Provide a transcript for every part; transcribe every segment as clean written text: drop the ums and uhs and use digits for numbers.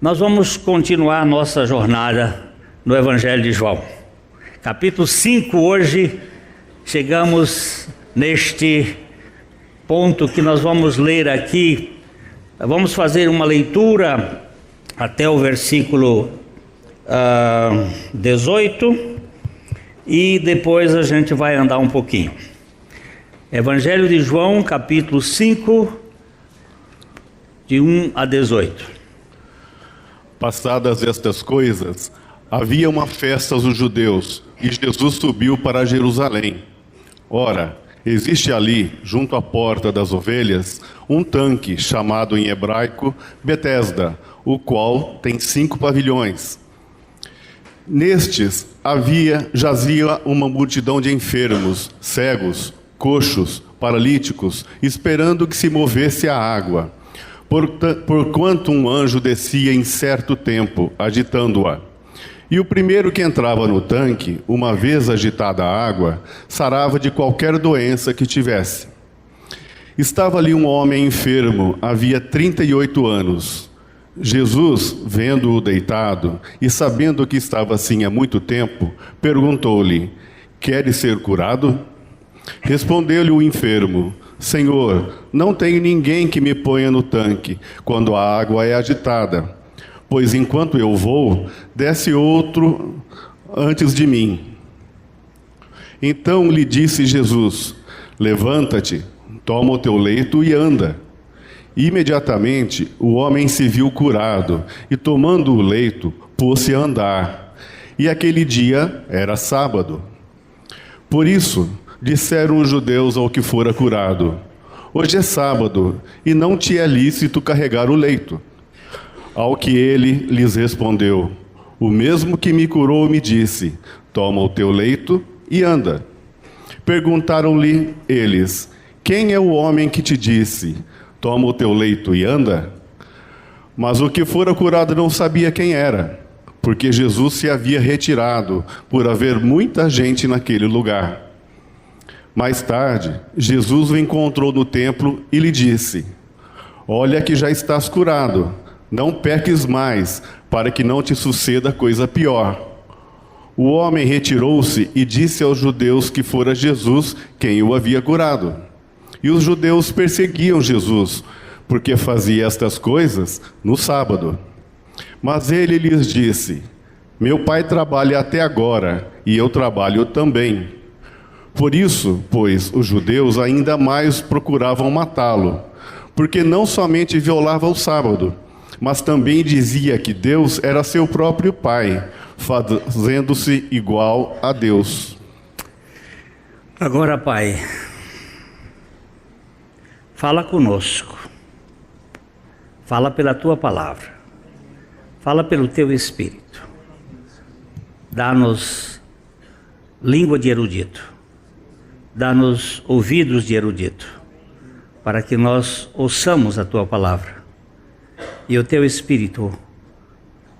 Nós vamos continuar a nossa jornada no Evangelho de João. Capítulo 5, hoje chegamos neste ponto que nós vamos ler aqui. Vamos fazer uma leitura até o versículo 18 e depois a gente vai andar um pouquinho. Evangelho de João, capítulo 5, de 1 a 18. Passadas estas coisas, havia uma festa dos judeus, e Jesus subiu para Jerusalém. Ora, existe ali, junto à porta das ovelhas, um tanque, chamado em hebraico Betesda, o qual tem 5 pavilhões. Nestes jazia uma multidão de enfermos, cegos, coxos, paralíticos, esperando que se movesse a água. Porquanto um anjo descia em certo tempo, agitando-a. E o primeiro que entrava no tanque, uma vez agitada a água, sarava de qualquer doença que tivesse. Estava ali um homem enfermo, havia 38 anos. Jesus, vendo-o deitado e sabendo que estava assim há muito tempo, perguntou-lhe: queres ser curado? Respondeu-lhe o enfermo: Senhor, não tenho ninguém que me ponha no tanque quando a água é agitada, pois enquanto eu vou, desce outro antes de mim. Então lhe disse Jesus: levanta-te, toma o teu leito e anda. Imediatamente o homem se viu curado e, tomando o leito, pôs-se a andar. E aquele dia era sábado. Por isso disseram os judeus ao que fora curado: hoje é sábado, e não te é lícito carregar o leito. Ao que ele lhes respondeu: o mesmo que me curou me disse: toma o teu leito e anda. Perguntaram-lhe eles: quem é o homem que te disse: toma o teu leito e anda? Mas o que fora curado não sabia quem era, porque Jesus se havia retirado, por haver muita gente naquele lugar. Mais tarde, Jesus o encontrou no templo e lhe disse: olha que já estás curado, não peques mais, para que não te suceda coisa pior. O homem retirou-se e disse aos judeus que fora Jesus quem o havia curado. E os judeus perseguiam Jesus, porque fazia estas coisas no sábado. Mas ele lhes disse: meu pai trabalha até agora, e eu trabalho também. Por isso, pois, os judeus ainda mais procuravam matá-lo, porque não somente violava o sábado, mas também dizia que Deus era seu próprio Pai, fazendo-se igual a Deus. Agora, Pai, fala conosco, fala pela Tua palavra, fala pelo Teu Espírito, dá-nos língua de erudito, dá-nos ouvidos de erudito, para que nós ouçamos a Tua palavra e o Teu Espírito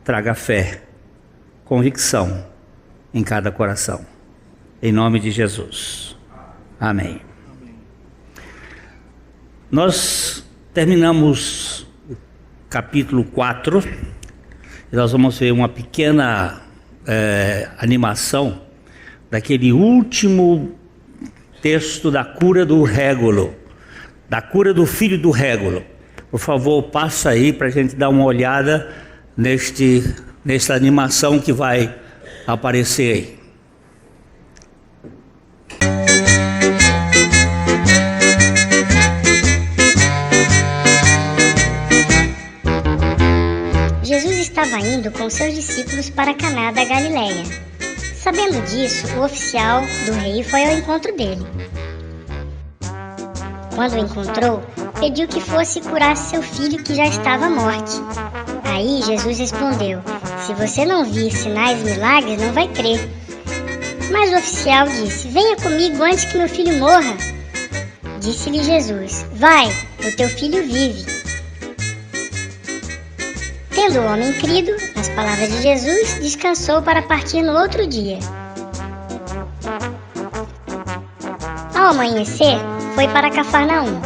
traga fé, convicção em cada coração. Em nome de Jesus. Amém. Nós terminamos o capítulo 4 e nós vamos ver uma pequena animação daquele último texto da cura do régulo, da cura do filho do régulo. Por favor, passa aí para a gente dar uma olhada nesta animação que vai aparecer aí. Jesus estava indo com seus discípulos para Caná da Galileia. Sabendo disso, o oficial do rei foi ao encontro dele. Quando o encontrou, pediu que fosse curar seu filho que já estava à morte. Aí Jesus respondeu: se você não vir sinais e milagres, não vai crer. Mas o oficial disse: venha comigo antes que meu filho morra. Disse-lhe Jesus: vai, o teu filho vive. Tendo o homem crido nas palavras de Jesus, descansou para partir no outro dia. Ao amanhecer, foi para Cafarnaum.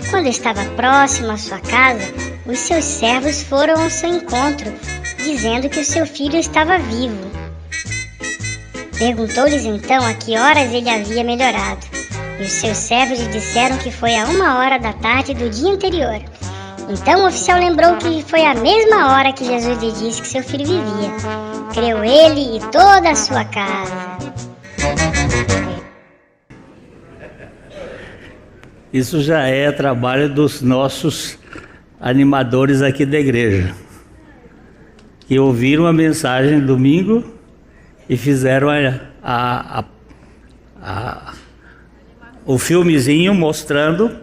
Quando quando estava próximo à sua casa, os seus servos foram ao seu encontro, dizendo que o seu filho estava vivo. Perguntou-lhes então a que horas ele havia melhorado. E os seus servos lhe disseram que foi a 1h da tarde do dia anterior. Então o oficial lembrou que foi a mesma hora que Jesus lhe disse que seu filho vivia. Creu ele e toda a sua casa. Isso já é trabalho dos nossos animadores aqui da igreja, que ouviram a mensagem domingo e fizeram o filmezinho mostrando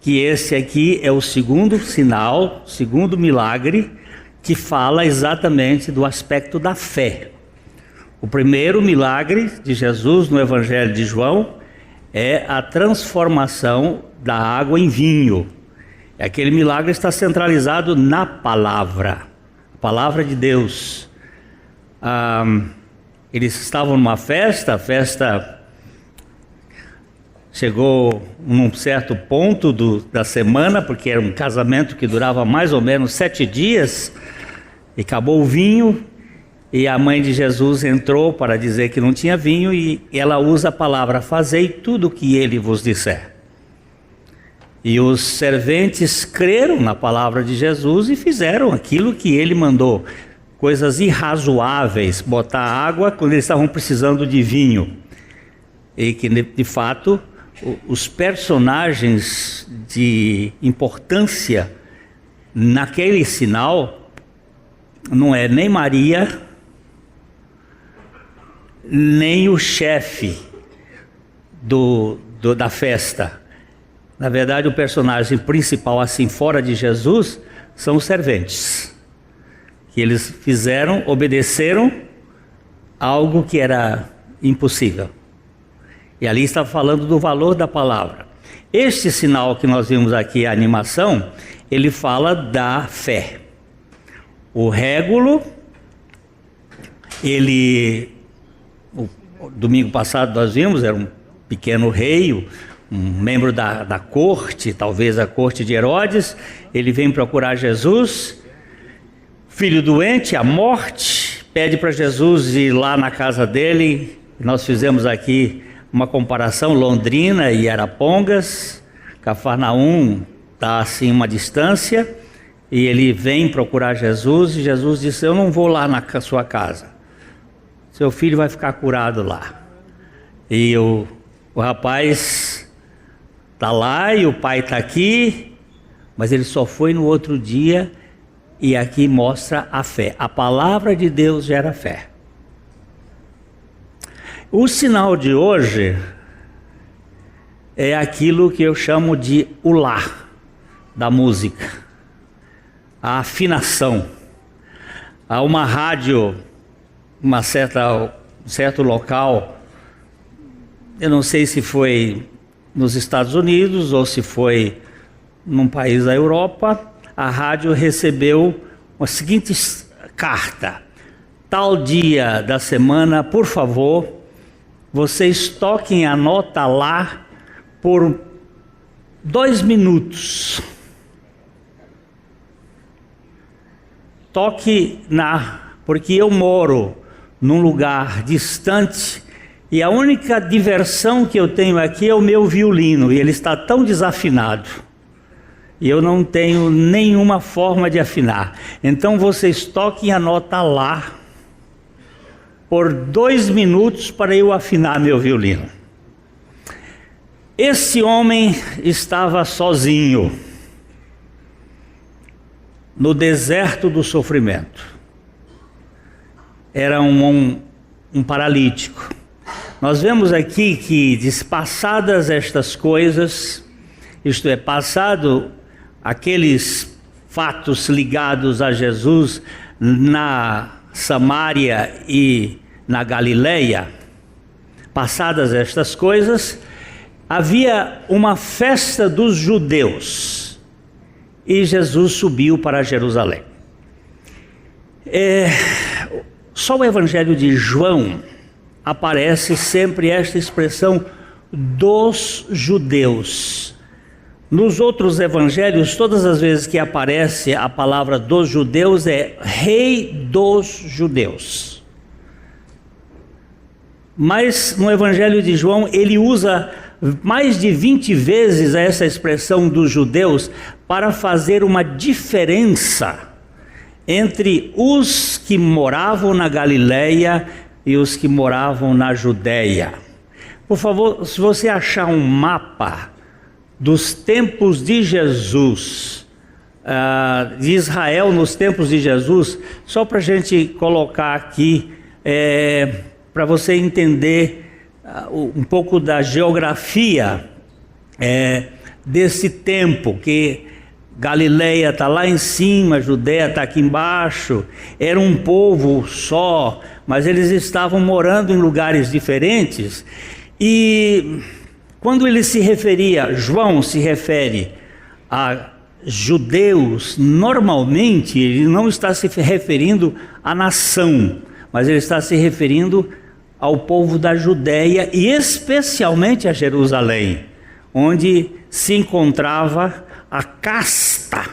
que esse aqui é o segundo sinal, segundo milagre, que fala exatamente do aspecto da fé. O primeiro milagre de Jesus no Evangelho de João é a transformação da água em vinho. Aquele milagre está centralizado na palavra, a palavra de Deus. Eles estavam numa festa, a festa chegou num certo ponto da semana, porque era um casamento que durava mais ou menos 7 dias, e acabou o vinho, e a mãe de Jesus entrou para dizer que não tinha vinho, e ela usa a palavra: fazei tudo o que ele vos disser. E os serventes creram na palavra de Jesus e fizeram aquilo que ele mandou. Coisas irrazoáveis, botar água quando eles estavam precisando de vinho. E que, de fato, os personagens de importância naquele sinal não é nem Maria, nem o chefe da festa. Na verdade, o personagem principal, assim, fora de Jesus, são os serventes. Que eles obedeceram algo que era impossível. E ali está falando do valor da palavra. Este sinal que nós vimos aqui, a animação, ele fala da fé. O régulo, domingo passado nós vimos, era um pequeno rei, um membro da corte, talvez a corte de Herodes. Ele vem procurar Jesus, filho doente, a morte, pede para Jesus ir lá na casa dele. Nós fizemos aqui uma comparação, Londrina e Arapongas. Cafarnaum está assim uma distância, e ele vem procurar Jesus, e Jesus disse: eu não vou lá na sua casa, seu filho vai ficar curado lá. E o rapaz está lá e o pai está aqui, mas ele só foi no outro dia. E aqui mostra a fé. A palavra de Deus gera fé. O sinal de hoje é aquilo que eu chamo de o lá da música, a afinação. Há uma rádio, um certo local, eu não sei se foi nos Estados Unidos ou se foi num país da Europa, a rádio recebeu a seguinte carta: tal dia da semana, por favor, vocês toquem a nota lá por 2 minutos. Toque porque eu moro num lugar distante e a única diversão que eu tenho aqui é o meu violino, e ele está tão desafinado. E eu não tenho nenhuma forma de afinar. Então vocês toquem a nota lá por 2 minutos para eu afinar meu violino. Esse homem estava sozinho no deserto do sofrimento. Era um paralítico. Nós vemos aqui que, passadas estas coisas, isto é, passado aqueles fatos ligados a Jesus na Samaria e na Galileia, passadas estas coisas, havia uma festa dos judeus e Jesus subiu para Jerusalém. Só o Evangelho de João aparece sempre esta expressão dos judeus. Nos outros evangelhos, todas as vezes que aparece a palavra dos judeus, é Rei dos Judeus. Mas no evangelho de João, ele usa mais de 20 vezes essa expressão dos judeus para fazer uma diferença entre os que moravam na Galileia e os que moravam na Judéia. Por favor, se você achar um mapa dos tempos de Jesus, de Israel nos tempos de Jesus, só para a gente colocar aqui, para você entender um pouco da geografia desse tempo, que Galileia está lá em cima, Judéia está aqui embaixo. Era um povo só, mas eles estavam morando em lugares diferentes. E quando ele se referia, João se refere a judeus, normalmente ele não está se referindo à nação, mas ele está se referindo ao povo da Judéia e especialmente a Jerusalém, onde se encontrava a casta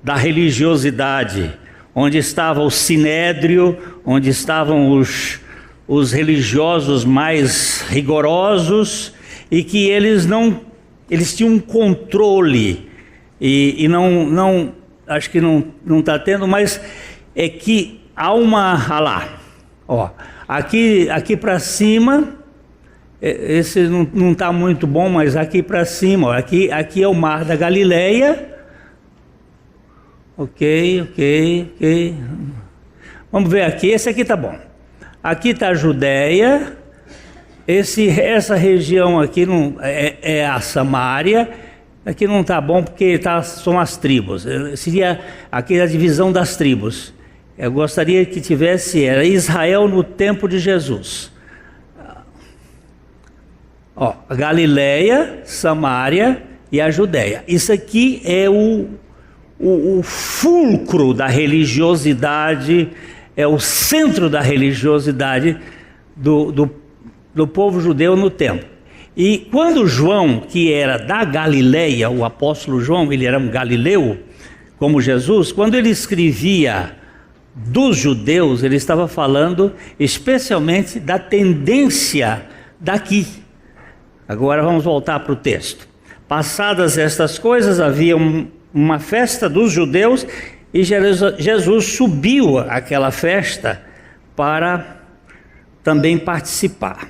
da religiosidade, onde estava o sinédrio, onde estavam os religiosos mais rigorosos, e que eles tinham um controle, e não acho que não está tendo, mas é que há uma, aqui para cima, esse não está muito bom, mas aqui para cima, aqui é o Mar da Galileia. Ok. Vamos ver aqui, esse aqui está bom. Aqui está a Judéia, essa região aqui é a Samária. Aqui não está bom porque são as tribos, seria aqui a divisão das tribos. Eu gostaria que era Israel no tempo de Jesus. A Galileia, Samária e a Judéia. Isso aqui é o fulcro da religiosidade, é o centro da religiosidade do povo judeu no tempo. E quando João, que era da Galileia, o apóstolo João, ele era um galileu, como Jesus, quando ele escrevia dos judeus, ele estava falando especialmente da tendência daqui. Agora vamos voltar para o texto. Passadas estas coisas, havia uma festa dos judeus e Jesus subiu àquela festa para também participar.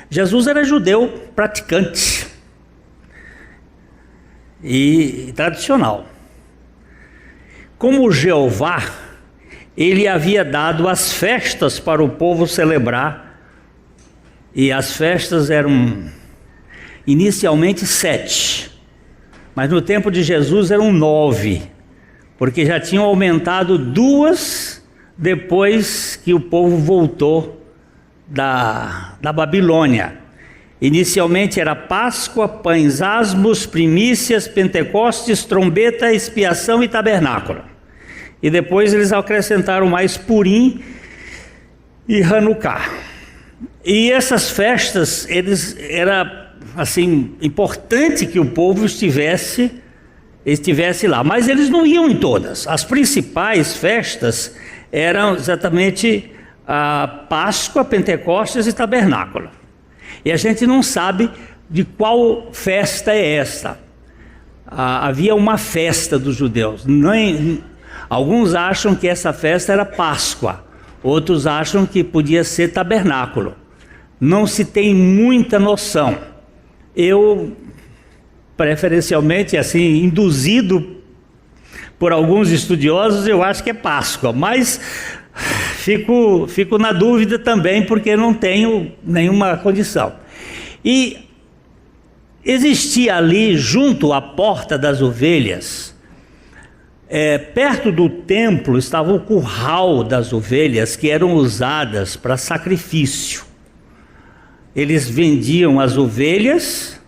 Jesus era judeu praticante e tradicional. Como Jeová, ele havia dado as festas para o povo celebrar. E as festas eram inicialmente 7, mas no tempo de Jesus eram 9, porque já tinham aumentado 2 depois que o povo voltou da Babilônia. Inicialmente era Páscoa, pães asmos, primícias, Pentecostes, trombeta, expiação e tabernáculo. E depois eles acrescentaram mais Purim e Hanukkah. E essas festas, era assim, importante que o povo estivesse lá, mas eles não iam em todas. As principais festas eram exatamente a Páscoa, Pentecostes e Tabernáculo. E a gente não sabe de qual festa é essa. Havia uma festa dos judeus. Alguns acham que essa festa era Páscoa, outros acham que podia ser Tabernáculo. Não se tem muita noção. Eu, preferencialmente, assim, induzido por alguns estudiosos, eu acho que é Páscoa, mas fico na dúvida também, porque não tenho nenhuma condição. E existia ali, junto à porta das ovelhas, perto do templo, estava o curral das ovelhas, que eram usadas para sacrifício. Eles vendiam as ovelhas,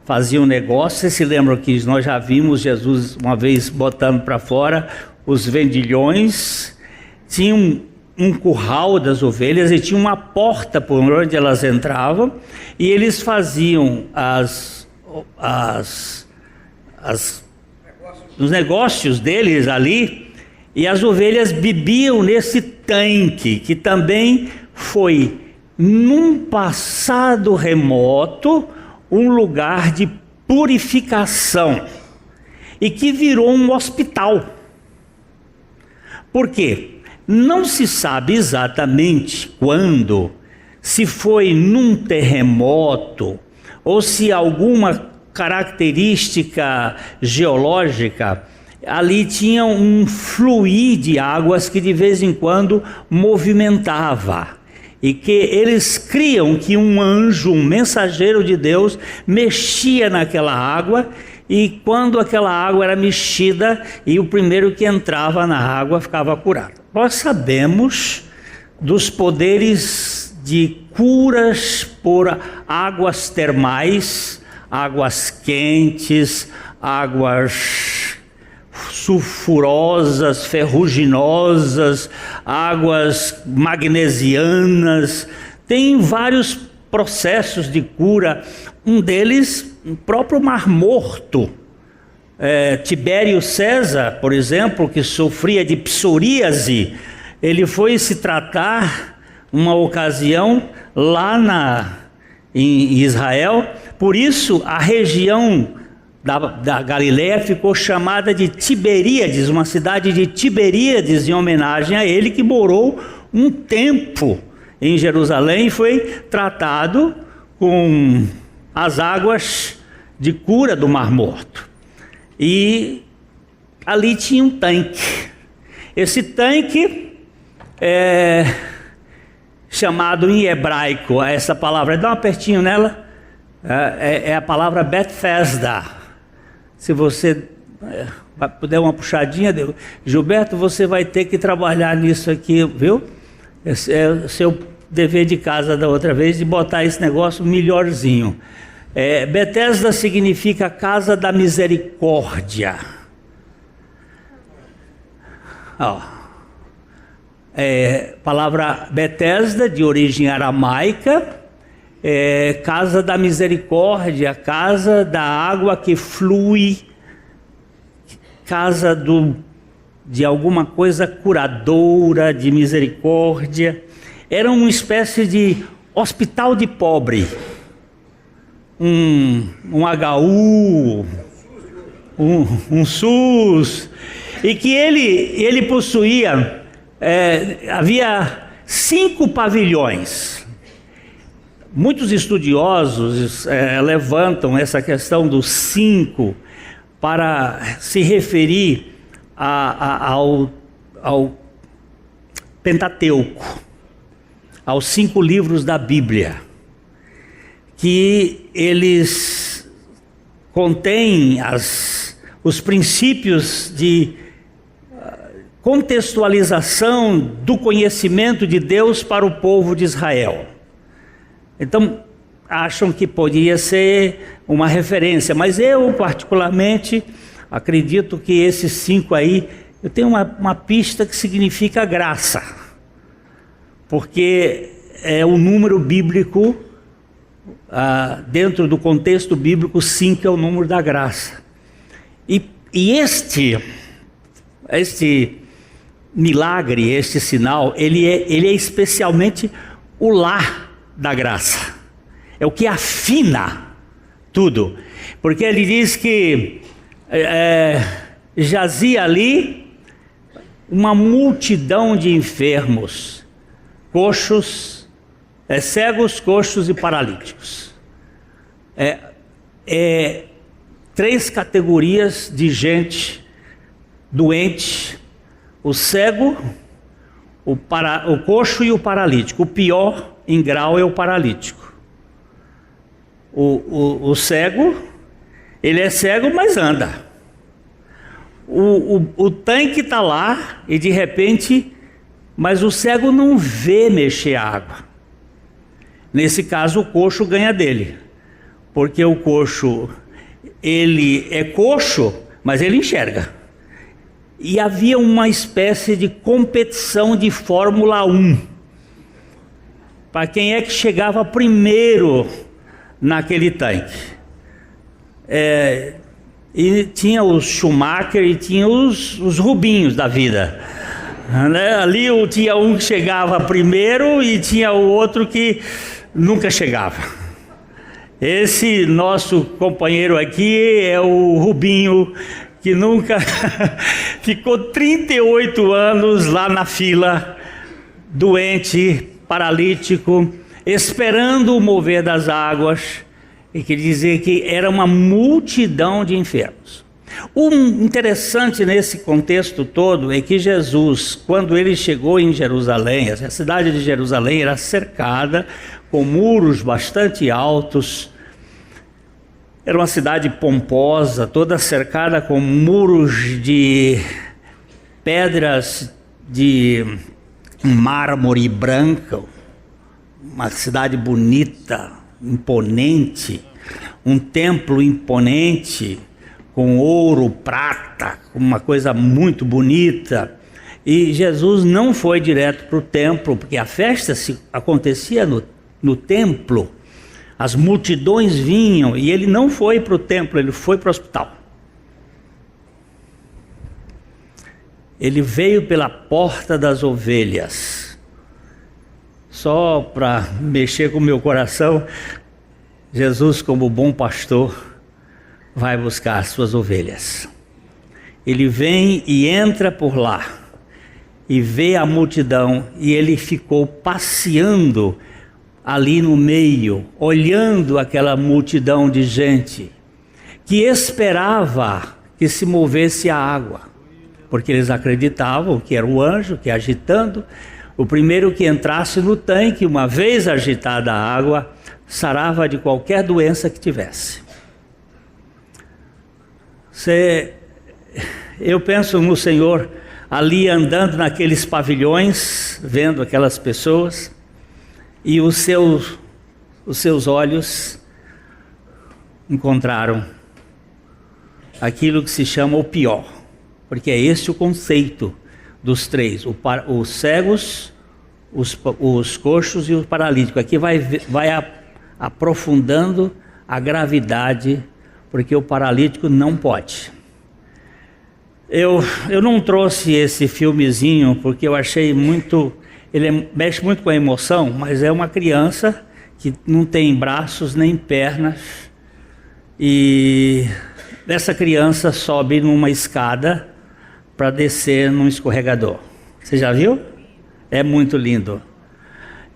faziam negócio. Vocês se lembram que nós já vimos Jesus uma vez botando para fora os vendilhões. Tinham um curral das ovelhas e tinha uma porta por onde elas entravam, e eles faziam os negócios deles ali, e as ovelhas bebiam nesse tanque, que também foi, num passado remoto, um lugar de purificação, e que virou um hospital. Por quê? Não se sabe exatamente quando, se foi num terremoto, ou se alguma característica geológica, ali tinha um fluir de águas que de vez em quando movimentava, e que eles criam que um anjo, um mensageiro de Deus, mexia naquela água, e quando aquela água era mexida, e o primeiro que entrava na água ficava curado. Nós sabemos dos poderes de curas por águas termais, águas quentes, águas sulfurosas, ferruginosas, águas magnesianas. Tem vários processos de cura. Um deles, o próprio Mar Morto. Tibério César, por exemplo, que sofria de psoríase, ele foi se tratar uma ocasião lá em Israel. Por isso a região da Galileia ficou chamada de Tiberíades, uma cidade de Tiberíades, em homenagem a ele, que morou um tempo em Jerusalém e foi tratado com as águas de cura do Mar Morto. E ali tinha um tanque. Esse tanque é chamado em hebraico, essa palavra, dá um apertinho nela, é a palavra Bethesda. Se você puder uma puxadinha, Gilberto, você vai ter que trabalhar nisso aqui, viu? É o seu dever de casa da outra vez, de botar esse negócio melhorzinho. Bethesda significa casa da misericórdia. Palavra Bethesda, de origem aramaica, casa da misericórdia, casa da água que flui, casa de alguma coisa curadora, de misericórdia. Era uma espécie de hospital de pobre, um HU, um SUS, e que ele possuía, havia 5 pavilhões. Muitos estudiosos levantam essa questão dos 5 para se referir ao Pentateuco, aos 5 livros da Bíblia, que eles contêm os princípios de contextualização do conhecimento de Deus para o povo de Israel. Então, acham que podia ser uma referência, mas eu particularmente acredito que esses 5 aí, eu tenho uma pista que significa graça, porque é o número bíblico, dentro do contexto bíblico, 5 é o número da graça. E este milagre, este sinal, ele é especialmente o lá da graça. É o que afina tudo. Porque ele diz que jazia ali uma multidão de enfermos, coxos, cegos, coxos e paralíticos. 3 categorias de gente doente: o cego, o coxo e o paralítico. O pior em grau é o paralítico. O cego, ele é cego, mas anda. O tanque está lá e de repente, mas o cego não vê mexer a água. Nesse caso, o coxo ganha dele, porque o coxo, ele é coxo, mas ele enxerga. e havia uma espécie de competição de Fórmula 1. Para quem é que chegava primeiro naquele tanque. E tinha os Schumacher e tinha os Rubinhos da vida. Né? Ali tinha um que chegava primeiro e tinha o outro que nunca chegava. Esse nosso companheiro aqui é o Rubinho, que nunca ficou 38 anos lá na fila, doente, paralítico, esperando o mover das águas, e quer dizer que era uma multidão de enfermos. O interessante nesse contexto todo é que Jesus, quando ele chegou em Jerusalém, a cidade de Jerusalém era cercada com muros bastante altos, era uma cidade pomposa, toda cercada com muros de pedras de mármore branco, uma cidade bonita, imponente, um templo imponente, com ouro, prata, uma coisa muito bonita. E Jesus não foi direto para o templo, porque a festa acontecia no templo, as multidões vinham, e ele não foi para o templo, ele foi para o hospital. Ele veio pela porta das ovelhas. Só para mexer com o meu coração, Jesus, como bom pastor, vai buscar as suas ovelhas. Ele vem e entra por lá, e vê a multidão, e ele ficou passeando ali no meio, olhando aquela multidão de gente, que esperava que se movesse a água, porque eles acreditavam que era o anjo que agitando, o primeiro que entrasse no tanque, uma vez agitada a água, sarava de qualquer doença que tivesse. Eu penso no Senhor ali andando naqueles pavilhões, vendo aquelas pessoas, e os seus olhos encontraram aquilo que se chama o pior, porque é esse o conceito dos três, os cegos, os coxos e o paralítico. Aqui vai aprofundando a gravidade, porque o paralítico não pode. Eu não trouxe esse filmezinho porque eu achei muito, ele mexe muito com a emoção, mas é uma criança que não tem braços nem pernas, e essa criança sobe numa escada para descer num escorregador. Você já viu? É muito lindo.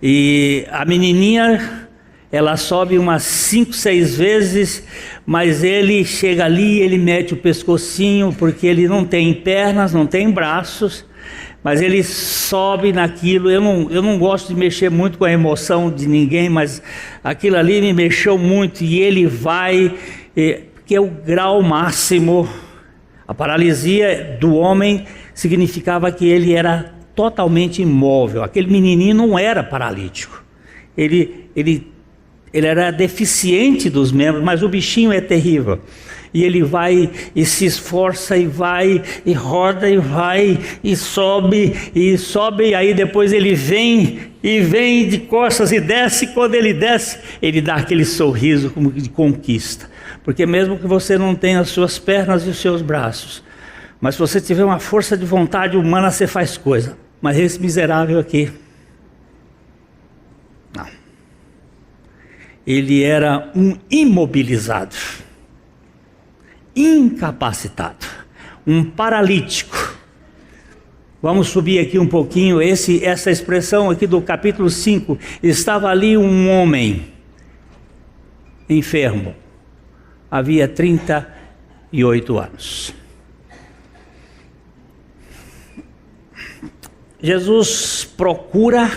E a menininha, ela sobe umas 5, 6 vezes, mas ele chega ali, ele mete o pescocinho, porque ele não tem pernas, não tem braços, mas ele sobe naquilo. Eu não gosto de mexer muito com a emoção de ninguém, mas aquilo ali me mexeu muito, e ele vai, porque é o grau máximo. A paralisia do homem significava que ele era totalmente imóvel. Aquele menininho não era paralítico, ele era deficiente dos membros, mas o bichinho é terrível. E ele vai e se esforça, e vai e roda, e vai e sobe, e aí depois ele vem de costas e desce. Quando ele desce, ele dá aquele sorriso como de conquista, porque mesmo que você não tenha as suas pernas e os seus braços, mas se você tiver uma força de vontade humana, você faz coisa. Mas esse miserável aqui, não. Ele era um imobilizado, incapacitado, um paralítico. Vamos subir aqui um pouquinho, essa expressão aqui do capítulo 5, estava ali um homem enfermo, havia 38 anos. Jesus procura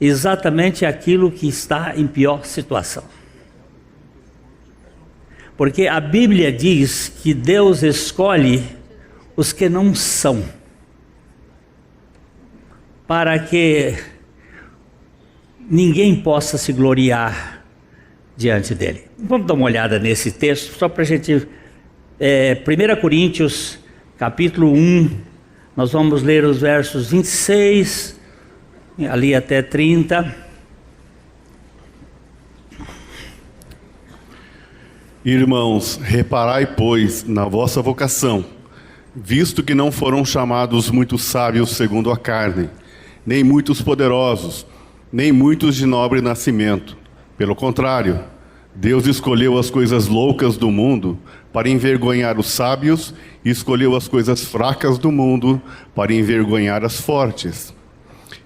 exatamente aquilo que está em pior situação. Porque a Bíblia diz que Deus escolhe os que não são, para que ninguém possa se gloriar diante dele. Vamos dar uma olhada nesse texto, só para a gente... 1 Coríntios, capítulo 1, nós vamos ler os versos 26, ali até 30. Irmãos, reparai, pois, na vossa vocação, visto que não foram chamados muitos sábios segundo a carne, nem muitos poderosos, nem muitos de nobre nascimento. Pelo contrário, Deus escolheu as coisas loucas do mundo para envergonhar os sábios e escolheu as coisas fracas do mundo para envergonhar as fortes.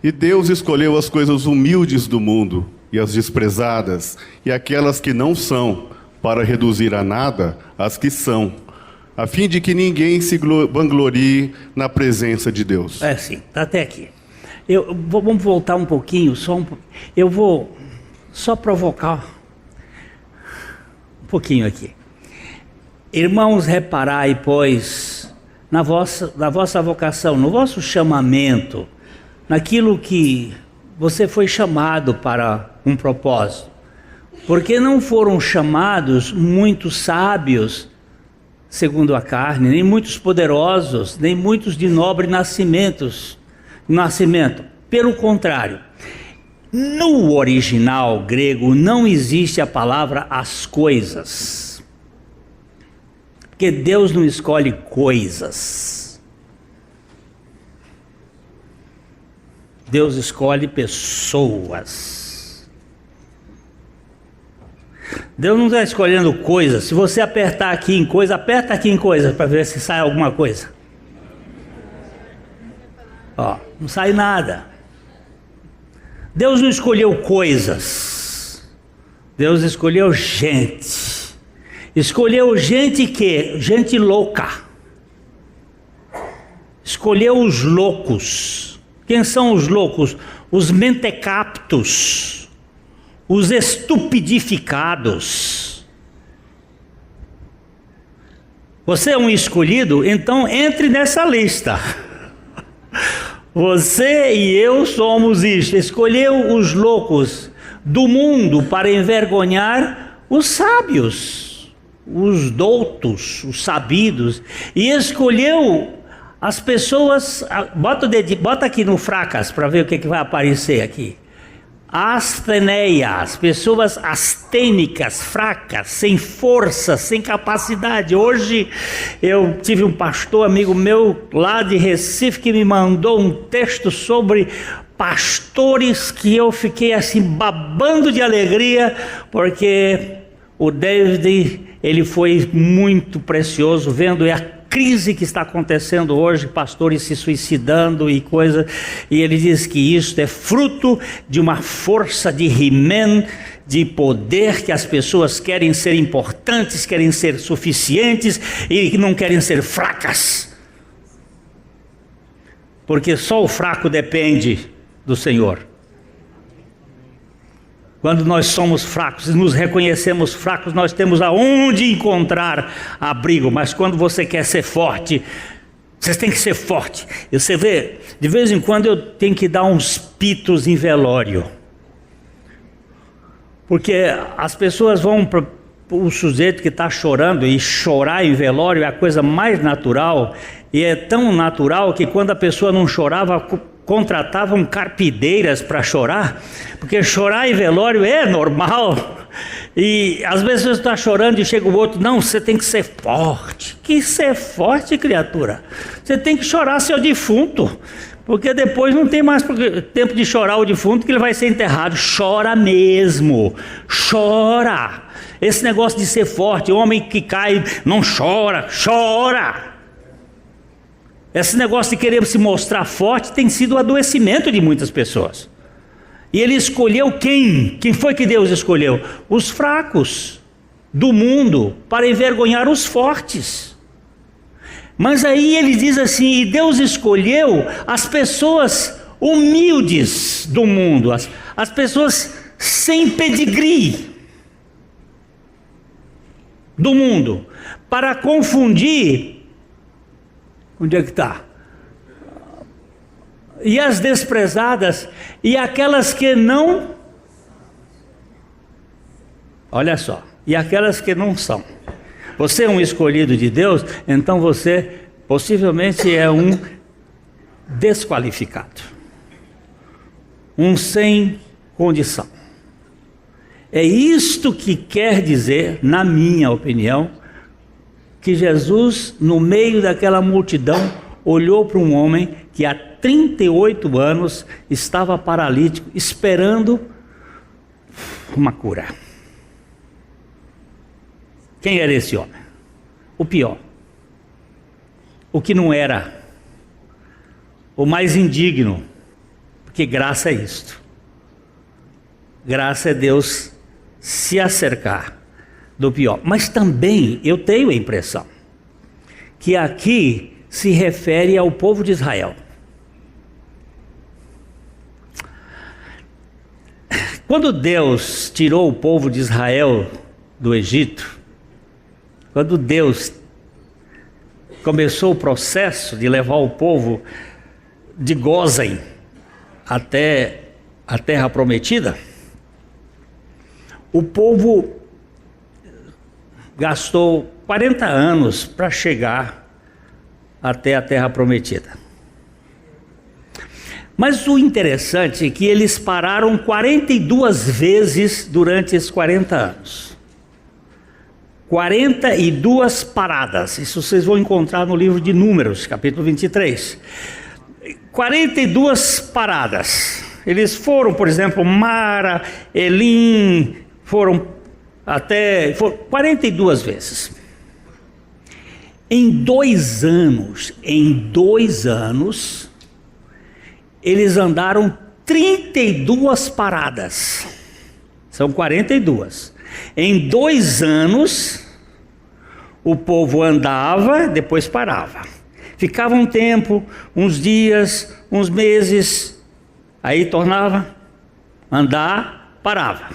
E Deus escolheu as coisas humildes do mundo e as desprezadas e aquelas que não são, para reduzir a nada as que são, a fim de que ninguém se vanglorie na presença de Deus. Sim, está até aqui. Vamos voltar um pouquinho, eu vou só provocar um pouquinho aqui. Irmãos, reparai, pois, na vossa vocação, no vosso chamamento, naquilo que você foi chamado para um propósito. Porque não foram chamados muitos sábios, segundo a carne, nem muitos poderosos, nem muitos de nobre nascimento. Pelo contrário, no original grego não existe a palavra as coisas. Porque Deus não escolhe coisas. Deus escolhe pessoas. Deus não está escolhendo coisas. Se você apertar aqui em coisa, aperta aqui em coisa para ver se sai alguma coisa. Não sai nada. Deus não escolheu coisas. Deus escolheu gente. Escolheu gente que? Gente louca. Escolheu os loucos. Quem são os loucos? Os mentecaptos. Os estupidificados. Você é um escolhido? Então entre nessa lista. Você e eu somos isso. Escolheu os loucos do mundo para envergonhar os sábios, os doutos, os sabidos, e escolheu as pessoas. Bota aqui no fracas para ver o que vai aparecer aqui. Astheneias, pessoas astênicas, fracas, sem força, sem capacidade. Hoje eu tive um pastor amigo meu lá de Recife que me mandou um texto sobre pastores que eu fiquei assim babando de alegria, porque o David, ele foi muito precioso vendo a crise que está acontecendo hoje, pastores se suicidando e coisa, e ele diz que isso é fruto de uma força de He-Man, de poder, que as pessoas querem ser importantes, querem ser suficientes e não querem ser fracas, porque só o fraco depende do Senhor. Quando nós somos fracos e nos reconhecemos fracos, nós temos aonde encontrar abrigo. Mas quando você quer ser forte, você tem que ser forte. E você vê, de vez em quando eu tenho que dar uns pitos em velório. Porque as pessoas vão para o sujeito que está chorando, e chorar em velório é a coisa mais natural. E é tão natural que quando a pessoa não chorava, contratavam carpideiras para chorar, porque chorar em velório é normal. E às vezes você está chorando e chega o outro, não, você tem que ser forte. Que ser forte, criatura? Você tem que chorar seu defunto, porque depois não tem mais tempo de chorar o defunto, que ele vai ser enterrado. Chora mesmo, chora. Esse negócio de ser forte, homem que cai não chora, chora. Esse negócio de querer se mostrar forte tem sido o adoecimento de muitas pessoas. E ele escolheu quem? Quem foi que Deus escolheu? Os fracos do mundo para envergonhar os fortes. Mas aí ele diz assim, e Deus escolheu as pessoas humildes do mundo, as pessoas sem pedigree do mundo, para confundir. Onde é que está? E as desprezadas, e aquelas que não, olha só, e aquelas que não são. Você é um escolhido de Deus, então você Possivelmente é um desqualificado, um sem condição. É isto que quer dizer, na minha opinião, que Jesus, no meio daquela multidão, olhou para um homem que há 38 anos estava paralítico, esperando uma cura. Quem era esse homem? O pior, o que não era, o mais indigno, porque graça é isto. Graça é Deus se acercar do pior. Mas também eu tenho a impressão que aqui se refere ao povo de Israel. Quando Deus tirou o povo de Israel do Egito, quando Deus começou o processo de levar o povo de Gósen até a terra prometida, o povo gastou 40 anos para chegar até a terra prometida. Mas o interessante é que eles pararam 42 vezes durante esses 40 anos. 42 paradas, isso vocês vão encontrar no livro de Números, capítulo 23. 42 paradas. Eles foram, por exemplo, Mara, Elim, foram 42 vezes. Em 2 anos, eles andaram 32 paradas. São 42. Em 2 anos, o povo andava, depois parava. Ficava um tempo, uns dias, uns meses, aí tornava andar, parava.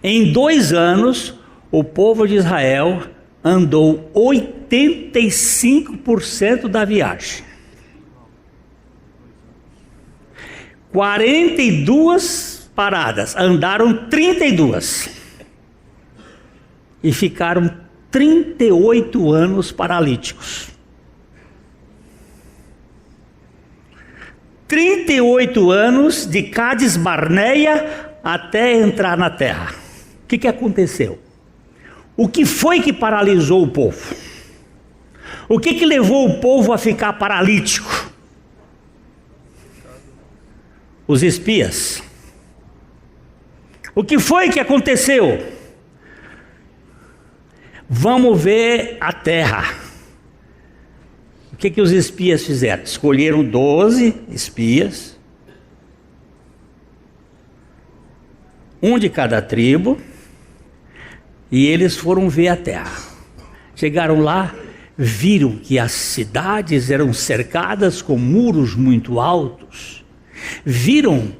Em 2 anos, o povo de Israel andou 85% da viagem. 42 paradas, andaram 32 e ficaram 38 anos paralíticos. 38 anos de Cádiz Barneia até entrar na terra. O que aconteceu? O que foi que paralisou o povo? O que levou o povo a ficar paralítico? Os espias. O que foi que aconteceu? Vamos ver a terra. O que os espias fizeram? Escolheram 12 espias, um de cada tribo, e eles foram ver a terra. Chegaram lá, viram que as cidades eram cercadas com muros muito altos, viram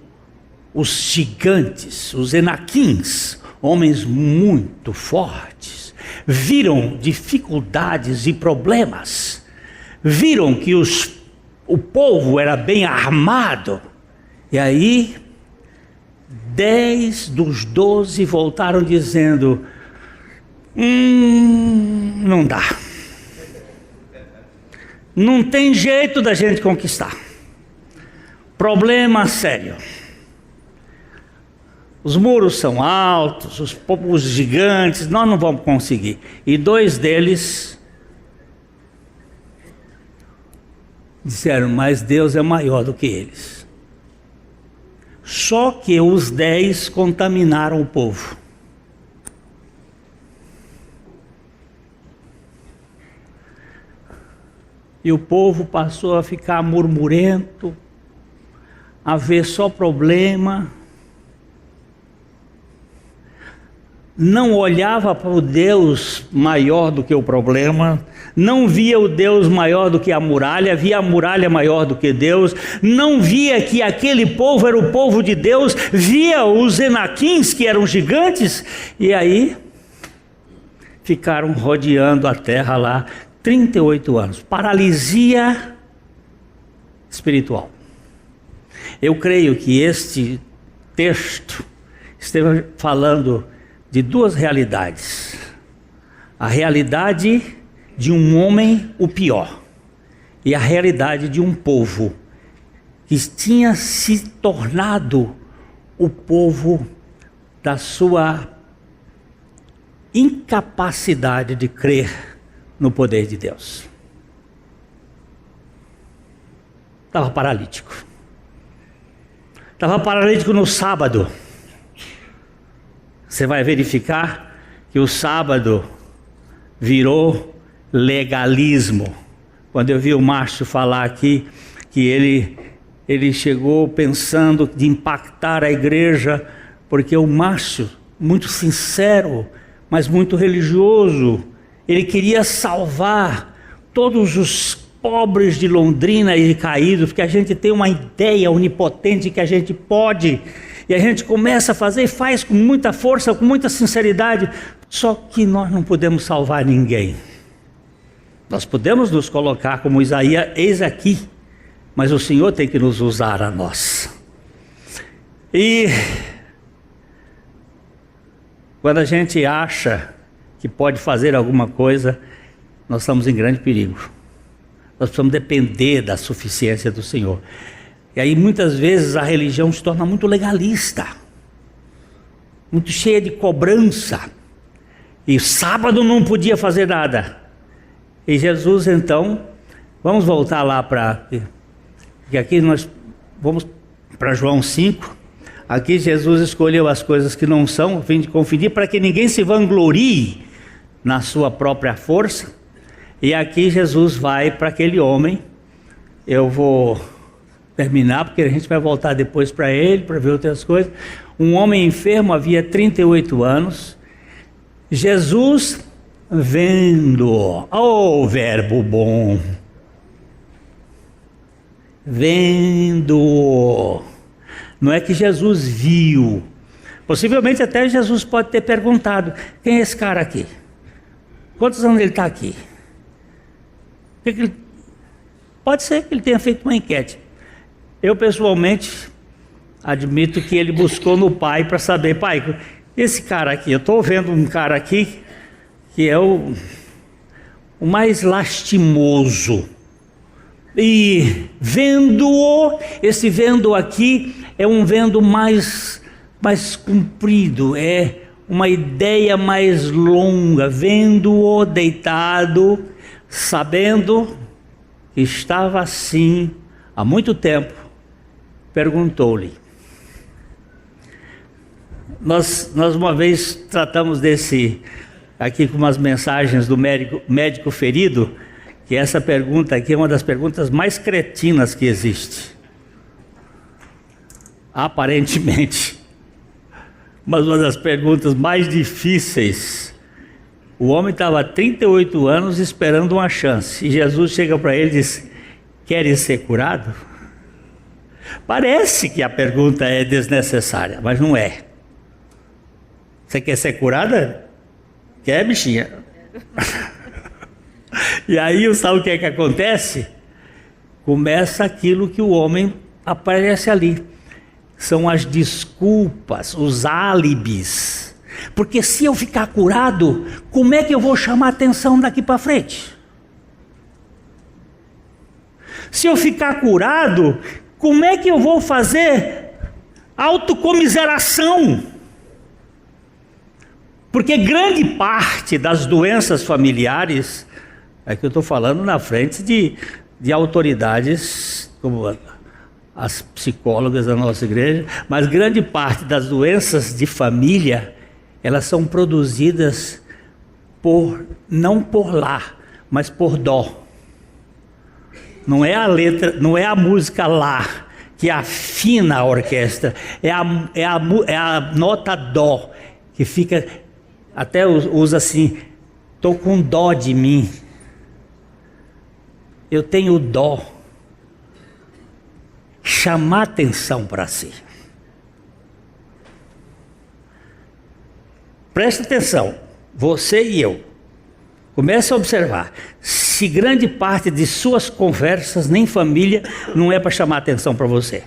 os gigantes, os enaquins, homens muito fortes, viram dificuldades e problemas, viram que o povo era bem armado, e aí 10 dos 12 voltaram dizendo: não dá, não tem jeito da gente conquistar, problema sério, os muros são altos, os gigantes, nós não vamos conseguir. E 2 deles disseram: mas Deus é maior do que eles. Só que os 10 contaminaram o povo. E o povo passou a ficar murmurento, a ver só problema, não olhava para o Deus maior do que o problema, não via o Deus maior do que a muralha, via a muralha maior do que Deus, não via que aquele povo era o povo de Deus, via os enaquins que eram gigantes, e aí ficaram rodeando a terra lá 38 anos, paralisia espiritual. Eu creio que este texto esteve falando de 2 realidades: a realidade de um homem o pior, e a realidade de um povo que tinha se tornado o povo da sua incapacidade de crer no poder de Deus. Estava paralítico. Estava paralítico no sábado. Você vai verificar que o sábado virou legalismo. Quando eu vi o Márcio falar aqui que ele chegou pensando de impactar a igreja, porque o Márcio, muito sincero, mas muito religioso, ele queria salvar todos os pobres de Londrina e caídos, porque a gente tem uma ideia onipotente que a gente pode, e a gente começa a fazer e faz com muita força, com muita sinceridade, só que nós não podemos salvar ninguém. Nós podemos nos colocar como Isaías, eis aqui, mas o Senhor tem que nos usar a nós. E quando a gente acha que pode fazer alguma coisa, nós estamos em grande perigo. Nós precisamos depender da suficiência do Senhor. E aí muitas vezes a religião se torna muito legalista, muito cheia de cobrança. E sábado não podia fazer nada. E Jesus então, vamos voltar lá para... E aqui nós vamos para João 5. Aqui Jesus escolheu as coisas que não são, a fim de confundir, para que ninguém se vanglorie na sua própria força. E aqui Jesus vai para aquele homem. Eu vou terminar, porque a gente vai voltar depois para ele, para ver outras coisas. Um homem enfermo, havia 38 anos. Jesus vendo, oh verbo bom, vendo, não é que Jesus viu. Possivelmente até Jesus pode ter perguntado: quem é esse cara aqui? Quantos anos ele está aqui? Pode ser que ele tenha feito uma enquete. Eu pessoalmente admito que ele buscou no pai para saber: pai, esse cara aqui, eu estou vendo um cara aqui que é o mais lastimoso. E vendo-o, esse vendo aqui é um vendo mais comprido, é uma ideia mais longa. Vendo-o deitado, sabendo que estava assim há muito tempo, perguntou-lhe. Nós uma vez tratamos desse aqui com umas mensagens do médico ferido, que essa pergunta aqui é uma das perguntas mais cretinas que existe, aparentemente, mas uma das perguntas mais difíceis. O homem estava há 38 anos esperando uma chance, e Jesus chega para ele e diz: queres ser curado? Parece que a pergunta é desnecessária, mas não é. Você quer ser curada? Quer, bichinha? E aí, sabe o que é que acontece? Começa aquilo que o homem aparece ali. São as desculpas, os álibis. Porque se eu ficar curado, como é que eu vou chamar atenção daqui para frente? Se eu ficar curado, como é que eu vou fazer autocomiseração? Porque grande parte das doenças familiares, é que eu estou falando na frente de autoridades, como as psicólogas da nossa igreja, mas grande parte das doenças de família, elas são produzidas não por lá, mas por dó. Não é a letra, não é a música lá que afina a orquestra, é a nota dó que fica, até usa assim: estou com dó de mim, eu tenho dó. Chamar atenção para si. Presta atenção, você e eu. Comece a observar. Se grande parte de suas conversas, nem família, não é para chamar atenção para você.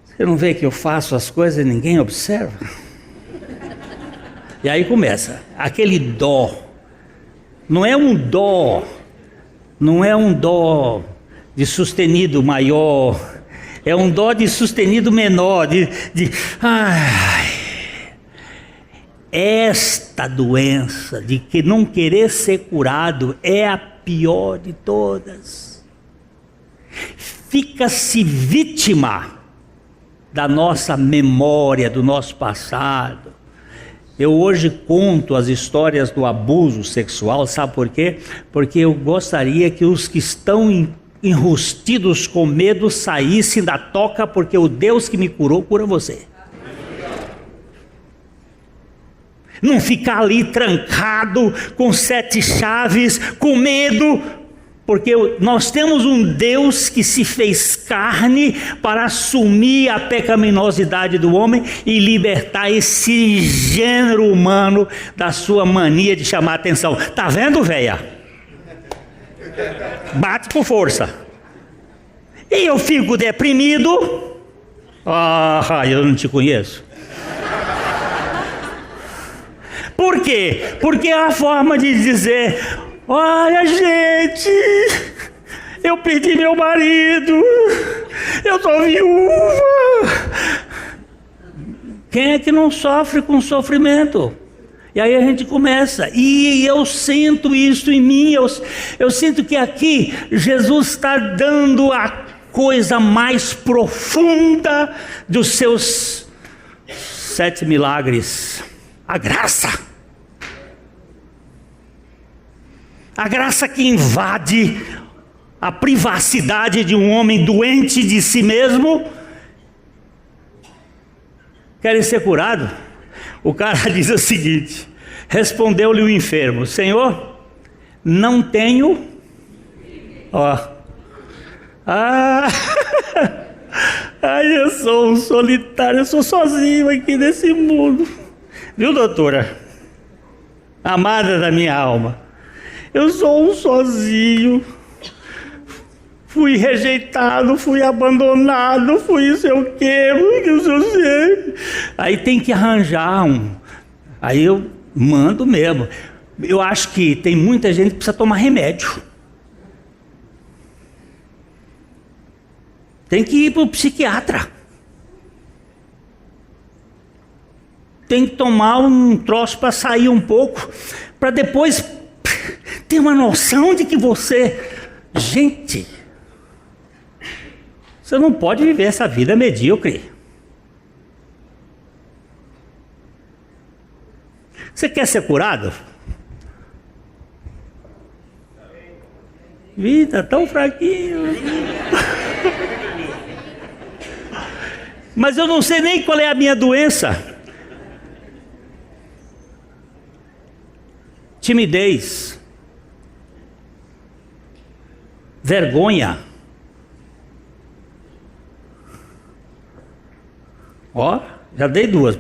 Você não vê que eu faço as coisas e ninguém observa? E aí começa, aquele dó, não é um dó de sustenido maior, é um dó de sustenido menor, esta doença de que não querer ser curado é a pior de todas. Fica-se vítima da nossa memória, do nosso passado. Eu hoje conto as histórias do abuso sexual, sabe por quê? Porque eu gostaria que os que estão enrustidos com medo saíssem da toca, porque o Deus que me curou, cura você. Não ficar ali trancado, com 7 chaves, com medo, porque nós temos um Deus que se fez carne para assumir a pecaminosidade do homem e libertar esse gênero humano da sua mania de chamar atenção. Tá vendo, véia? Bate com força. E eu fico deprimido. Eu não te conheço. Por quê? Porque é a forma de dizer: olha, gente, eu perdi meu marido, eu tô viúva. Quem é que não sofre com sofrimento? E aí a gente começa, e eu sinto isso em mim, eu sinto que aqui Jesus está dando a coisa mais profunda dos seus 7 milagres, a graça. A graça que invade a privacidade de um homem doente de si mesmo. Querem ser curado? O cara diz o seguinte: respondeu-lhe o enfermo: Senhor, não tenho. Eu sou um solitário, eu sou sozinho aqui nesse mundo. Viu, doutora? Amada da minha alma, eu sou um sozinho, fui rejeitado, fui abandonado, fui sei o quê, Aí tem que arranjar aí eu mando mesmo. Eu acho que tem muita gente que precisa tomar remédio. Tem que ir para o psiquiatra. Tem que tomar um troço para sair um pouco, para depois ter uma noção de que gente, você não pode viver essa vida medíocre. Você quer ser curado? Vida tão fraquinho. Mas eu não sei nem qual é a minha doença. Timidez, vergonha, já dei 2.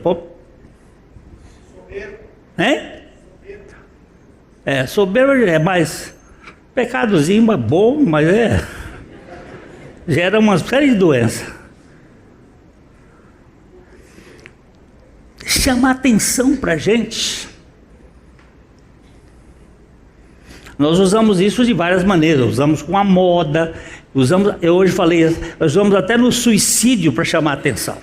Soberbo é mais pecadozinho, mas bom, mas gera uma série de doenças. Chama atenção pra gente. Nós usamos isso de várias maneiras, usamos com a moda, eu hoje falei, nós usamos até no suicídio para chamar atenção.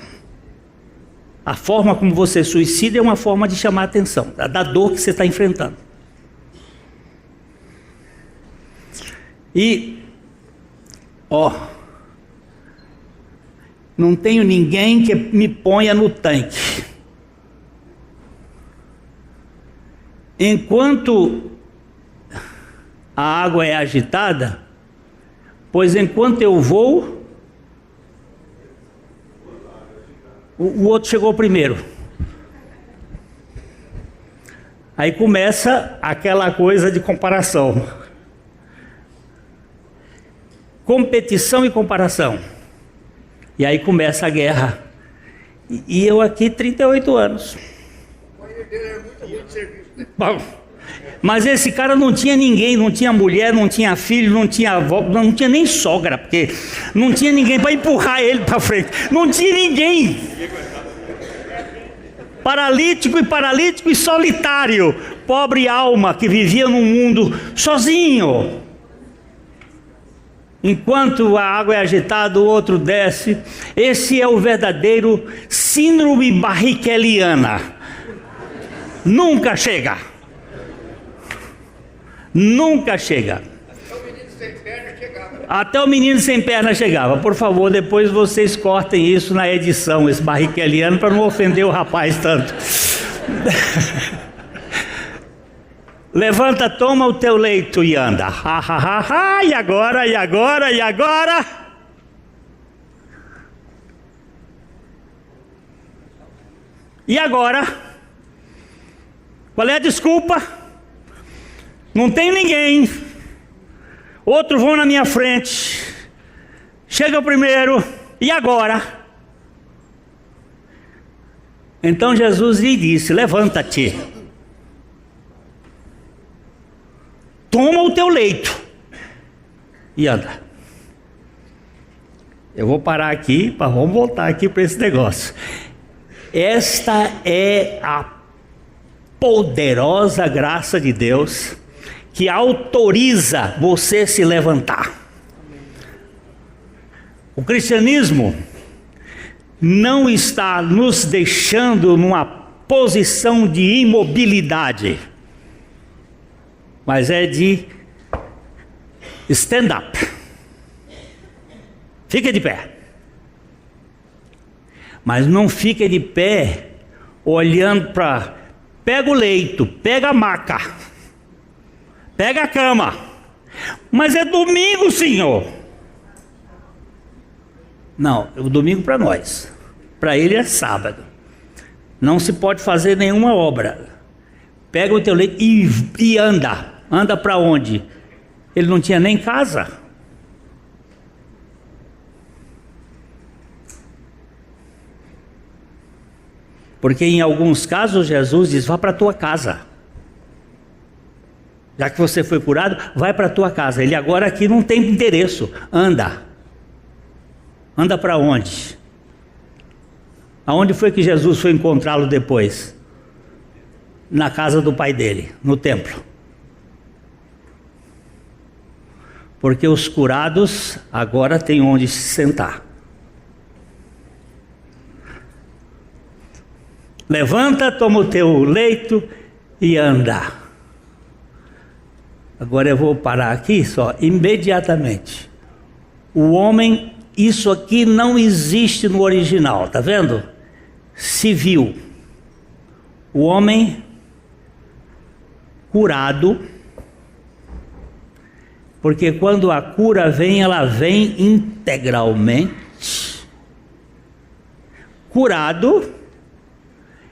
A forma como você suicida é uma forma de chamar atenção, da dor que você está enfrentando. E, não tenho ninguém que me ponha no tanque. Enquanto a água é agitada, pois enquanto eu vou, o outro chegou primeiro. Aí começa aquela coisa de comparação. Competição e comparação. E aí começa a guerra. E eu aqui 38 anos. Bom, mas esse cara não tinha ninguém, não tinha mulher, não tinha filho, não tinha avó, não tinha nem sogra, porque não tinha ninguém para empurrar ele para frente. Não tinha ninguém. paralítico e solitário, pobre alma que vivia num mundo sozinho. Enquanto a água é agitada, o outro desce. Esse é o verdadeiro síndrome barriqueliana. Nunca chega. Nunca chega. Até o menino sem perna chegava. Por favor, depois vocês cortem isso na edição, esse barriqueliano, para não ofender o rapaz tanto. Levanta, toma o teu leito e anda. E agora? E agora? Qual é a desculpa? Não tem ninguém. Outros vão na minha frente. Chega o primeiro. E agora? Então Jesus lhe disse: levanta-te. Toma o teu leito e anda. Eu vou parar aqui, vamos voltar aqui para esse negócio. Esta é a poderosa graça de Deus que autoriza você se levantar. O cristianismo não está nos deixando numa posição de imobilidade, mas é de stand up. Fica de pé. Mas não fica de pé olhando para... Pega o leito, pega a maca, pega a cama. Mas é domingo, Senhor. Não, o domingo para nós. Para ele é sábado. Não se pode fazer nenhuma obra. Pega o teu leito e anda. Anda para onde? Ele não tinha nem casa. Porque em alguns casos Jesus diz: vá para a tua casa. Já que você foi curado, vai para a tua casa. Ele agora aqui não tem endereço. Anda. Anda para onde? Aonde foi que Jesus foi encontrá-lo depois? Na casa do pai dele, no templo. Porque os curados agora têm onde se sentar. Levanta, toma o teu leito e anda. Agora eu vou parar aqui só, imediatamente. O homem, isso aqui não existe no original, tá vendo? Civil. O homem curado, porque quando a cura vem, ela vem integralmente. Curado.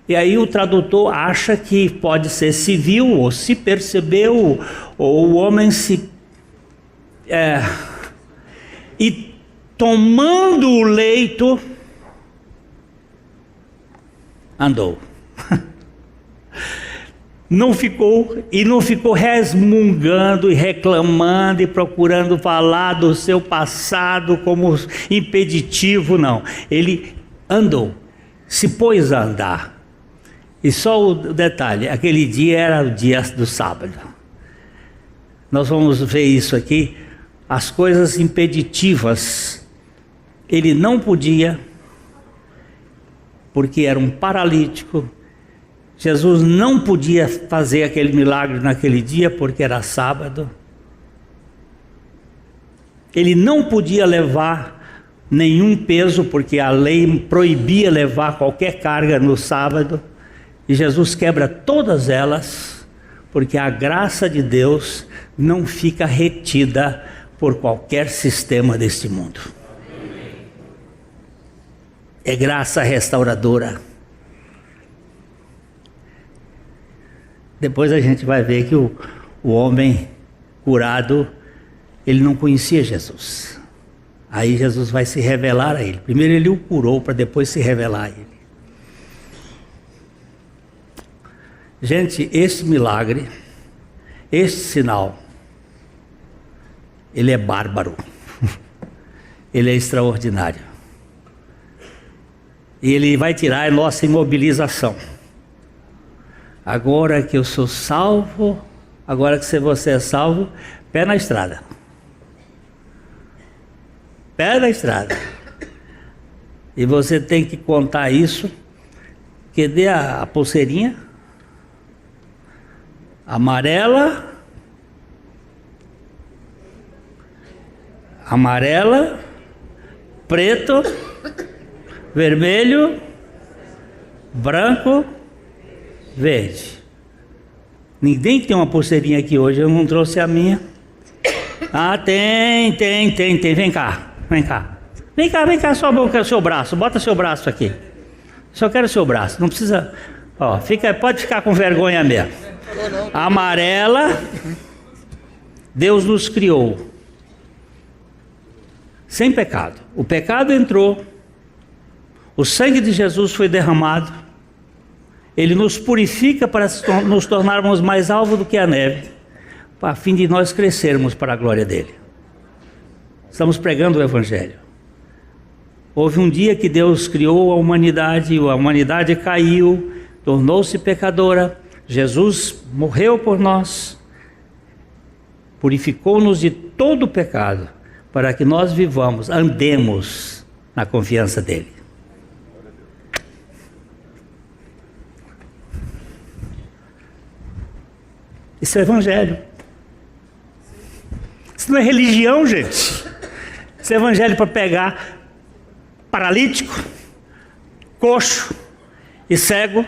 E aí o tradutor acha que pode ser civil, ou se percebeu, ou o homem se... E tomando o leito, andou. Não ficou resmungando e reclamando e procurando falar do seu passado como impeditivo, não. Ele andou, se pôs a andar. E só o detalhe, aquele dia era o dia do sábado. Nós vamos ver isso aqui, as coisas impeditivas. Ele não podia, porque era um paralítico. Jesus não podia fazer aquele milagre naquele dia, porque era sábado. Ele não podia levar nenhum peso, porque a lei proibia levar qualquer carga no sábado. E Jesus quebra todas elas, porque a graça de Deus não fica retida por qualquer sistema deste mundo. É graça restauradora. Depois a gente vai ver que o homem curado, ele não conhecia Jesus. Aí Jesus vai se revelar a ele. Primeiro ele o curou, para depois se revelar a ele. Gente, esse milagre, esse sinal, ele é bárbaro, ele é extraordinário. E ele vai tirar a nossa imobilização. Agora que eu sou salvo, agora que você é salvo, pé na estrada. Pé na estrada. E você tem que contar isso. Cadê a pulseirinha? Amarela, preto, vermelho, branco, verde. Ninguém tem uma pulseirinha aqui hoje, eu não trouxe a minha. Ah, tem. Vem cá. Vem cá, só o seu braço. Bota seu braço aqui. Só quero seu braço. Não precisa. Ó, pode ficar com vergonha mesmo. Amarela. Deus nos criou sem pecado. O pecado entrou. O sangue de Jesus foi derramado. Ele nos purifica para nos tornarmos mais alvos do que a neve, a fim de nós crescermos para a glória dele. Estamos pregando o Evangelho. Houve um dia que Deus criou a humanidade caiu, tornou-se pecadora, Jesus morreu por nós, purificou-nos de todo o pecado, para que nós andemos na confiança dele. Isso é Evangelho. Isso não é religião, gente. Isso é Evangelho para pegar paralítico, coxo e cego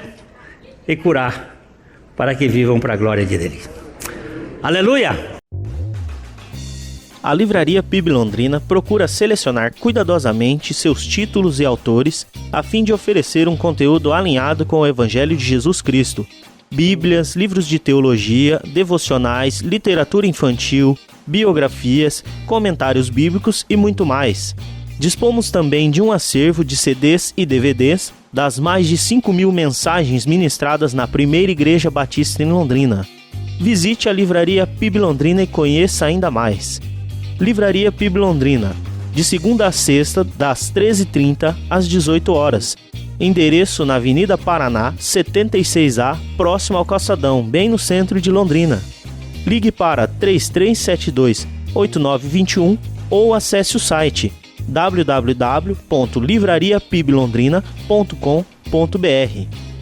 e curar, para que vivam para a glória de Deus. Aleluia! A Livraria PIB Londrina procura selecionar cuidadosamente seus títulos e autores a fim de oferecer um conteúdo alinhado com o Evangelho de Jesus Cristo. Bíblias, livros de teologia, devocionais, literatura infantil, biografias, comentários bíblicos e muito mais. Dispomos também de um acervo de CDs e DVDs das mais de 5.000 mensagens ministradas na Primeira Igreja Batista em Londrina. Visite a Livraria PIB Londrina e conheça ainda mais. Livraria PIB Londrina, de segunda a sexta, das 13h30 às 18 horas. Endereço na Avenida Paraná, 76A, próximo ao Calçadão, bem no centro de Londrina. Ligue para 3372-8921 ou acesse o site www.livrariapiblondrina.com.br.